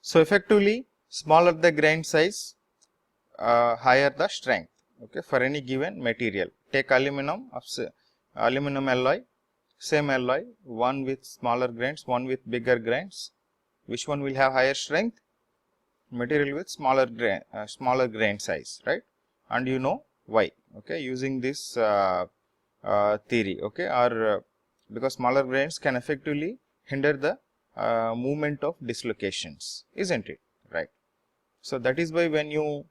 So effectively, smaller the grain size, higher the strength, okay, for any given material. Take aluminum aluminum alloy, same alloy, one with smaller grains, one with bigger grains. Which one will have higher strength? Material with smaller grain size, right? And you know why, okay, using this theory, okay, or because smaller grains can effectively hinder the movement of dislocations, isn't it, right? So that is why when you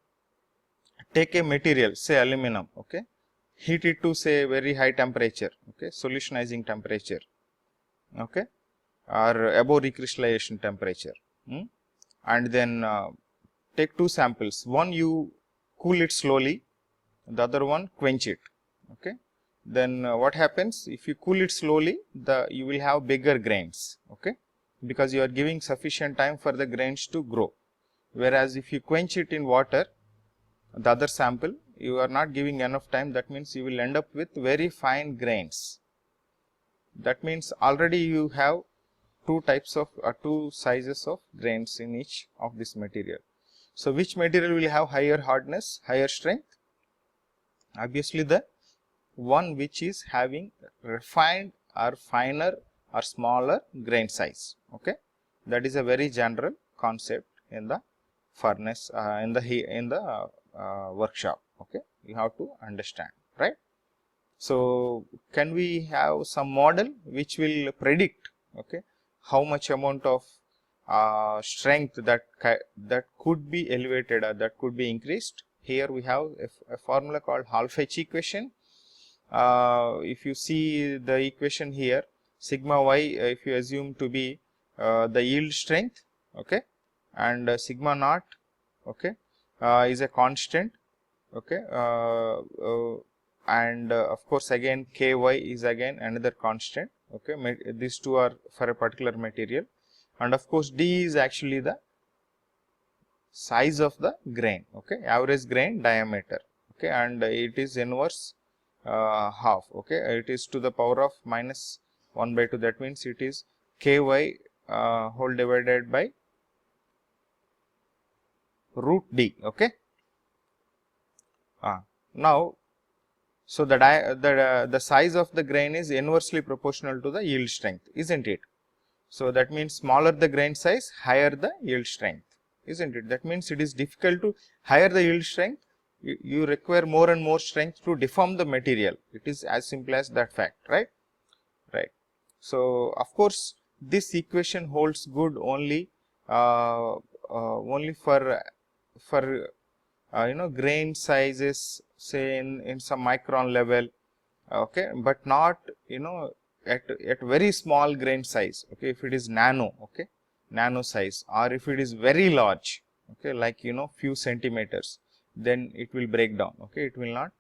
take a material, say aluminum, okay, heat it to say very high temperature, okay, solutionizing temperature, okay, or above recrystallization temperature, and then take two samples, one you cool it slowly, the other one quench it, okay. Then what happens, if you cool it slowly, you will have bigger grains, okay, because you are giving sufficient time for the grains to grow. Whereas if you quench it in water, the other sample, you are not giving enough time, that means you will end up with very fine grains. That means already you have two types of two sizes of grains in each of this material. So which material will have higher hardness, higher strength? Obviously the one which is having refined or finer or smaller grain size, okay. That is a very general concept in the furnace, in the workshop, okay. You have to understand, right? So can we have some model which will predict, okay, how much amount of strength that could be elevated or that could be increased? Here we have a formula called Hall-Fetch equation. If you see the equation here, sigma y, if you assume to be the yield strength, okay, and sigma naught, okay, is a constant, okay, and of course again ky is again another constant, okay. These two are for a particular material, and of course d is actually the size of the grain, okay, average grain diameter, okay, and it is inverse half, okay, it is to the power of minus 1 by 2, that means it is ky whole divided by root d, okay. Now so the size of the grain is inversely proportional to the yield strength, isn't it? So that means smaller the grain size, higher the yield strength, isn't it? That means it is difficult to higher the yield strength, you require more and more strength to deform the material. It is as simple as that fact, right? Right. So of course this equation holds good only only for grain sizes, say in some micron level, okay, but not at very small grain size, okay. If it is nano, okay, nano size, or if it is very large, okay, like few centimeters, then it will break down, okay, it will not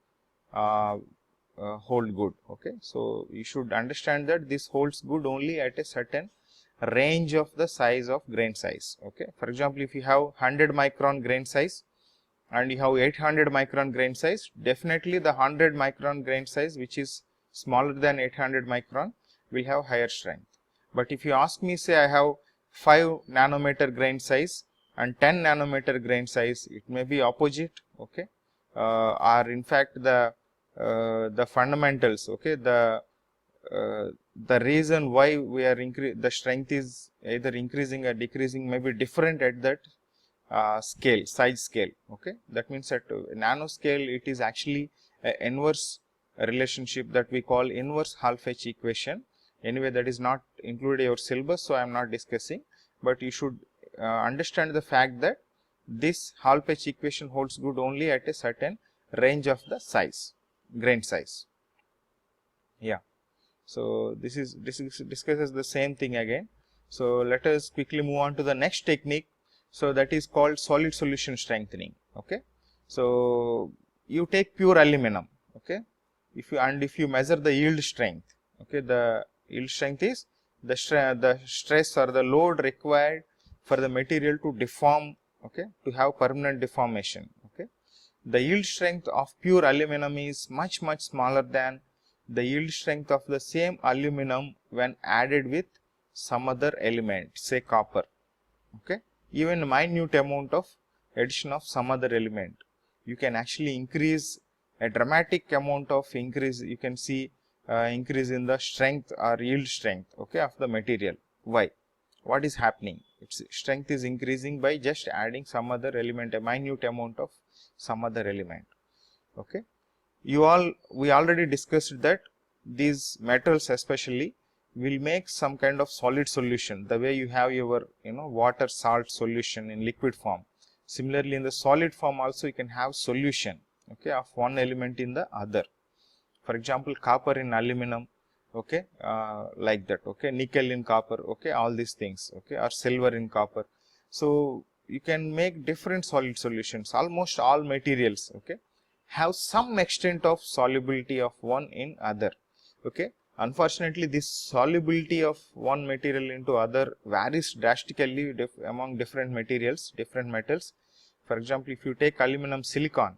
hold good, okay. So you should understand that this holds good only at a certain range of the size of grain size, okay. For example, if you have 100 micron grain size and you have 800 micron grain size, definitely the 100 micron grain size which is smaller than 800 micron will have higher strength. But if you ask me, say I have 5 nanometer grain size and 10 nanometer grain size, it may be opposite, okay, or in fact the fundamentals, okay, the reason why we are the strength is either increasing or decreasing may be different at that scale, size scale, okay. That means at nano scale it is actually an inverse relationship that we call inverse Hall-Fetch equation. Anyway, that is not included in your syllabus, so I am not discussing, but you should understand the fact that this Hall-Fetch equation holds good only at a certain range of the size, grain size. Yeah. So this discusses the same thing again. So let us quickly move on to the next technique. So that is called solid solution strengthening, okay. So you take pure aluminum, okay, if you measure the yield strength, okay, the yield strength is the stress or the load required for the material to deform, okay, to have permanent deformation, okay. The yield strength of pure aluminum is much smaller than the yield strength of the same aluminum when added with some other element, say copper, okay. even minute amount of addition of some other element, you can actually increase a dramatic amount of increase. You can see increase in the strength or yield strength, okay, of the material. Why? What is happening? Its strength is increasing by just adding some other element, a minute amount of some other element. Okay, we already discussed that these metals especially will make some kind of solid solution, the way you have your water salt solution in liquid form. Similarly, in the solid form also you can have solution, okay, of one element in the other. For example, copper in aluminum, okay, like that, okay, nickel in copper, okay, all these things, okay, or silver in copper. So you can make different solid solutions. Almost all materials, okay, have some extent of solubility of one in other, okay. Unfortunately, this solubility of one material into other varies drastically among different materials, different metals. For example, if you take aluminum silicon,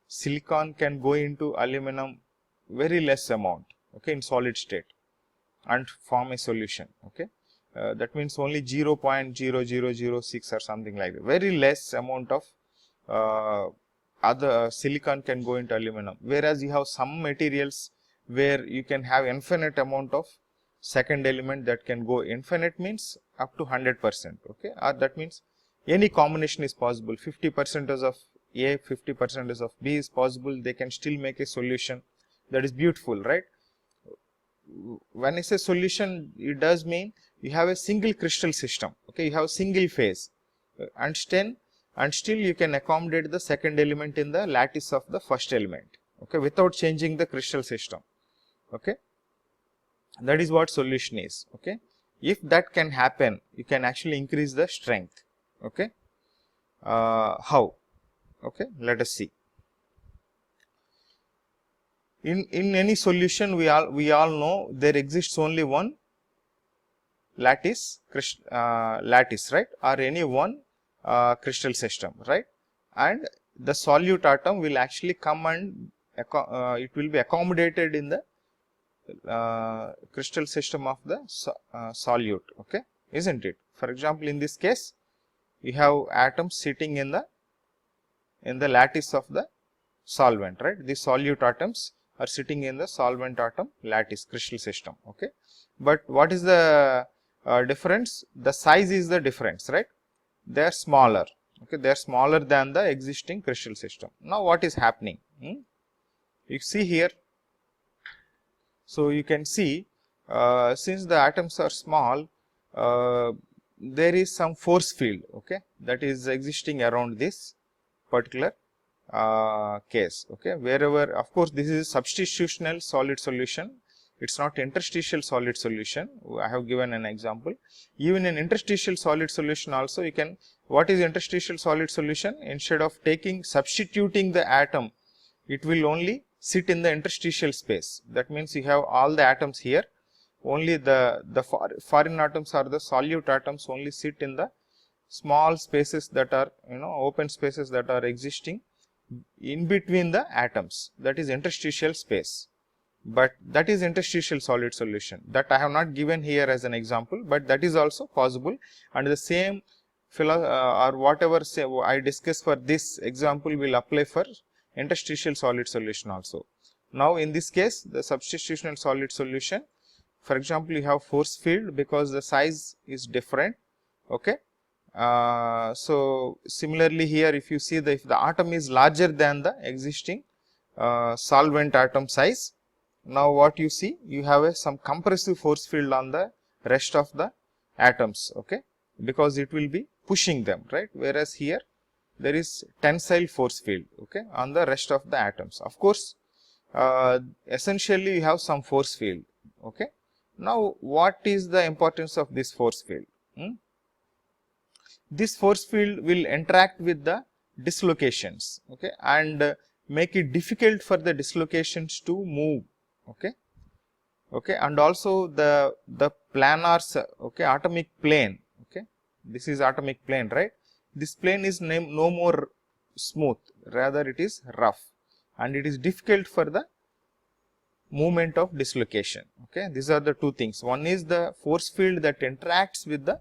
silicon can go into aluminum very less amount, okay, in solid state and form a solution, okay. That means only 0.0006 or something like that. Very less amount of other silicon can go into aluminum, whereas you have some materials where you can have infinite amount of second element that can go. Infinite means up to 100%, okay, or that means any combination is possible. 50% of A, 50% of B is possible. They can still make a solution. That is beautiful, right? When I say solution, it does mean you have a single crystal system, okay, you have a single phase, and still you can accommodate the second element in the lattice of the first element, okay, without changing the crystal system, okay. That is what solution is, okay. If that can happen, you can actually increase the strength, okay. How? Okay, let us see. In any solution, we all know there exists only one lattice, right, or any one crystal system, right, and the solute atom will actually come and it will be accommodated in the crystal system of the solute, okay, isn't it? For example, in this case, you have atoms sitting in the lattice of the solvent, right? These solute atoms are sitting in the solvent atom lattice crystal system, okay. But what is the difference? The size is the difference, right? They are smaller, okay, they are smaller than the existing crystal system. Now what is happening? You see here, so you can see since the atoms are small, there is some force field, okay, that is existing around this particular case, okay. Wherever, of course, this is substitutional solid solution, it's not interstitial solid solution. I have given an example. Even in interstitial solid solution also, you can, what is interstitial solid solution? Instead of substituting the atom, it will only sit in the interstitial space. That means you have all the atoms here, only the foreign atoms or the solute atoms only sit in the small spaces that are, open spaces that are existing in between the atoms, that is interstitial space. But that is interstitial solid solution, that I have not given here as an example, but that is also possible, and the same or whatever say I discuss for this example will apply for interstitial solid solution also. Now in this case, the substitutional solid solution, for example, you have force field because the size is different, okay. So similarly here, if you see if the atom is larger than the existing solvent atom size, now what you see, you have some compressive force field on the rest of the atoms, okay, because it will be pushing them, right, whereas here there is tensile force field, okay, on the rest of the atoms. Of course, essentially you have some force field, okay. Now what is the importance of this force field? This force field will interact with the dislocations, okay, and make it difficult for the dislocations to move, okay, and also the planars, okay, atomic plane, okay, this is atomic plane, right? This plane is no more smooth, rather it is rough, and it is difficult for the movement of dislocation, okay. These are the two things. One is the force field that interacts with the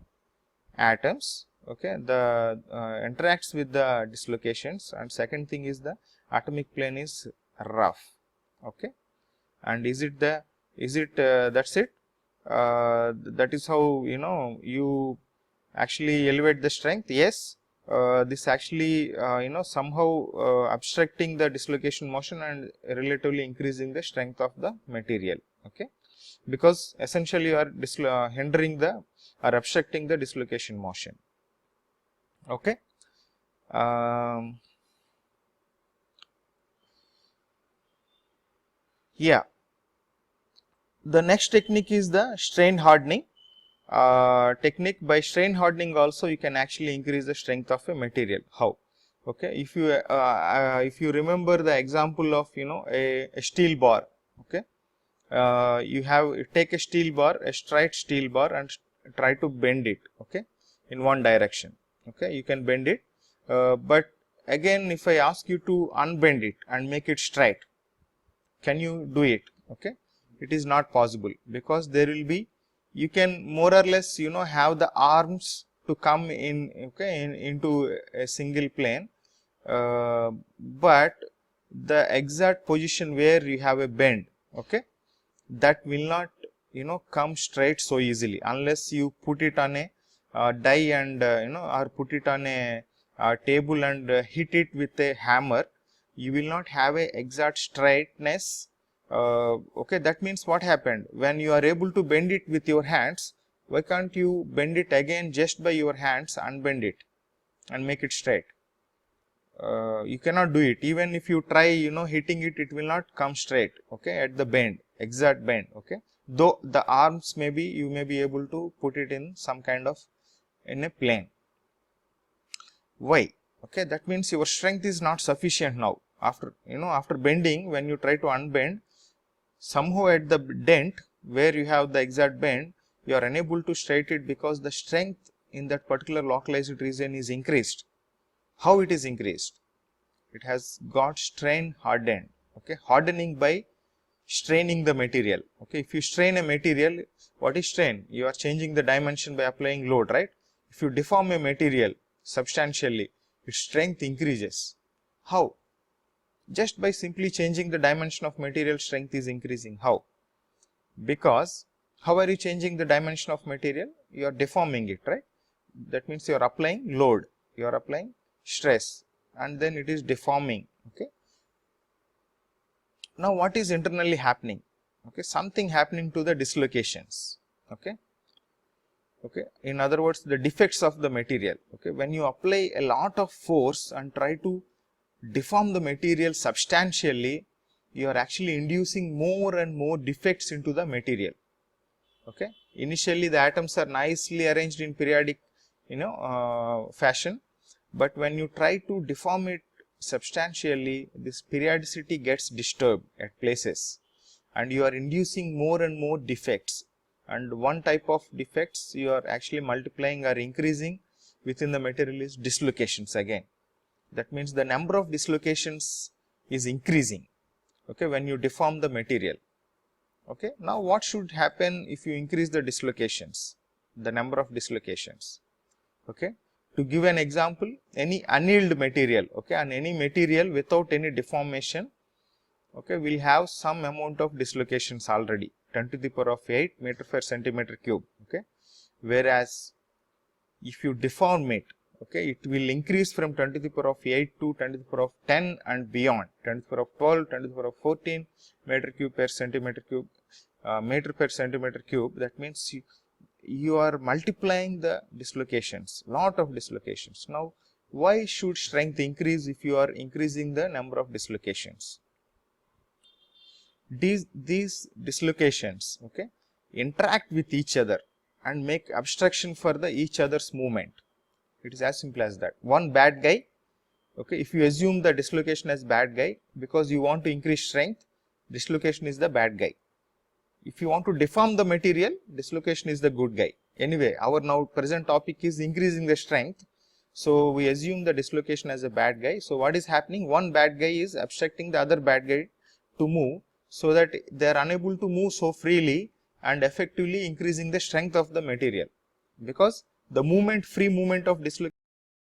atoms, okay, the interacts with the dislocations, and second thing is the atomic plane is rough, okay. And is it that's it, that is how you actually elevate the strength? Yes, this actually somehow obstructing the dislocation motion and relatively increasing the strength of the material, okay, because essentially you are hindering the or obstructing the dislocation motion, okay. Yeah, the next technique is the strain hardening technique. By strain hardening also you can actually increase the strength of a material. How? Okay, if you remember the example of a steel bar, okay, you take a steel bar, a straight steel bar, and try to bend it, okay, in one direction, okay, you can bend it, but again if I ask you to unbend it and make it straight, can you do it? Okay, it is not possible, because there will be, you can more or less have the arms to come in, okay, into a single plane, but the exact position where you have a bend, okay, that will not come straight so easily unless you put it on a die and or put it on a table and hit it with a hammer. You will not have a exact straightness. Okay, that means what happened when you are able to bend it with your hands? Why can't you bend it again just by your hands, unbend it and make it straight? You cannot do it. Even if you try hitting it, it will not come straight, okay, at the bend, exact bend, okay, though the arms maybe you may be able to put it in some kind of in a plane. Why? Okay, that means your strength is not sufficient now. After after bending, when you try to unbend, somehow at the dent where you have the exact bend, you are unable to straight it because the strength in that particular localized region is increased. How it is increased? It has got strain hardened, okay, hardening by straining the material, okay. If you strain a material, what is strain? You are changing the dimension by applying load, right? If you deform a material substantially, its strength increases. How? Just by simply changing the dimension of material, strength is increasing. How? Because how are you changing the dimension of material? You are deforming it, right? That means you are applying load, you are applying stress, and then it is deforming, okay. Now what is internally happening? Okay, something happening to the dislocations, okay, okay, in other words the defects of the material, okay. When you apply a lot of force and try to deform the material substantially, you are actually inducing more and more defects into the material, okay. Initially the atoms are nicely arranged in periodic fashion, but when you try to deform it substantially, this periodicity gets disturbed at places and you are inducing more and more defects, and one type of defects you are actually multiplying or increasing within the material is dislocations again. That means the number of dislocations is increasing, okay, when you deform the material. Okay, now what should happen if you increase the dislocations, the number of dislocations? Okay, to give an example, any annealed material, okay, and any material without any deformation, okay, will have some amount of dislocations already, 10 to the power of 8 meter per centimeter cube, okay. Whereas if you deform it, okay, it will increase from 10 to the power of 8 to 10 to the power of 10 and beyond, 10 to the power of 12, 10 to the power of 14 meter cube per centimeter cube, meter per centimeter cube. That means you are multiplying the dislocations, lot of dislocations. Now why should strength increase if you are increasing the number of dislocations? These dislocations, okay, interact with each other and make obstruction for the each other's movement. It is as simple as that. One bad guy, okay, if you assume the dislocation as bad guy because you want to increase strength, dislocation is the bad guy. If you want to deform the material, dislocation is the good guy. Anyway, our now present topic is increasing the strength, so we assume the dislocation as a bad guy. So what is happening? One bad guy is obstructing the other bad guy to move, so that they are unable to move so freely and effectively increasing the strength of the material, because the free movement of dislocation